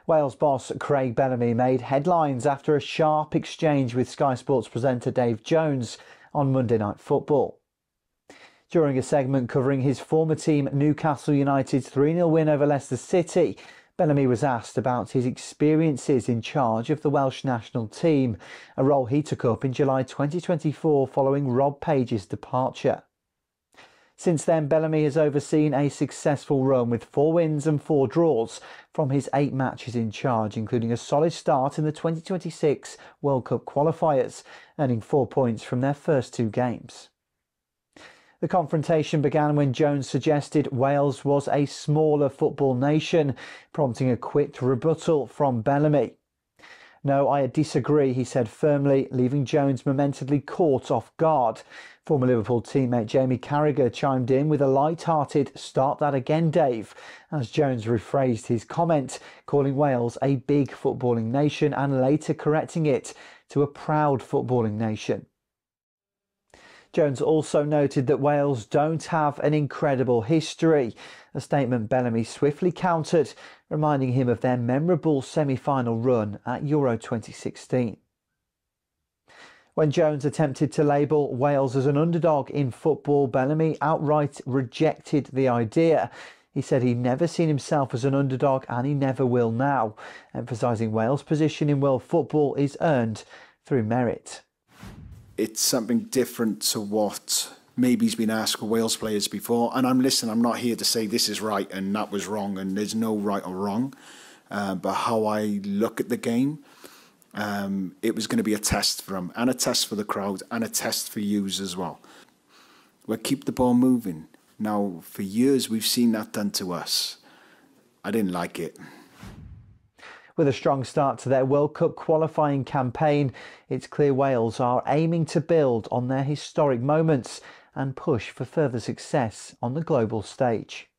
Wales boss Craig Bellamy made headlines after a sharp exchange with Sky Sports presenter Hague-Jones on Monday Night Football. During a segment covering his former team Newcastle United's 3-0 win over Leicester City, Bellamy was asked about his experiences in charge of the Welsh national team, a role he took up in July 2024 following Rob Page's departure. Since then, Bellamy has overseen a successful run with 4 wins and 4 draws from his 8 matches in charge, including a solid start in the 2026 World Cup qualifiers, earning 4 points from their first 2 games. The confrontation began when Jones suggested Wales was a smaller football nation, prompting a quick rebuttal from Bellamy. "No, I disagree," he said firmly, leaving Jones momentarily caught off guard. Former Liverpool teammate Jamie Carragher chimed in with a light-hearted "Start that again, Dave," as Jones rephrased his comment, calling Wales a big footballing nation and later correcting it to a proud footballing nation. Jones also noted that Wales don't have an incredible history, a statement Bellamy swiftly countered, reminding him of their memorable semi-final run at Euro 2016. When Jones attempted to label Wales as an underdog in football, Bellamy outright rejected the idea. He said he'd never seen himself as an underdog and he never will now, emphasising Wales' position in world football is earned through merit. It's something different to what maybe has been asked for Wales players before. And I'm not here to say this is right and that was wrong and there's no right or wrong. But how I look at the game, it was going to be a test for them and a test for the crowd and a test for yous as well. We'll keep the ball moving. Now, for years, we've seen that done to us. I didn't like it. With a strong start to their World Cup qualifying campaign, it's clear Wales are aiming to build on their historic moments and push for further success on the global stage.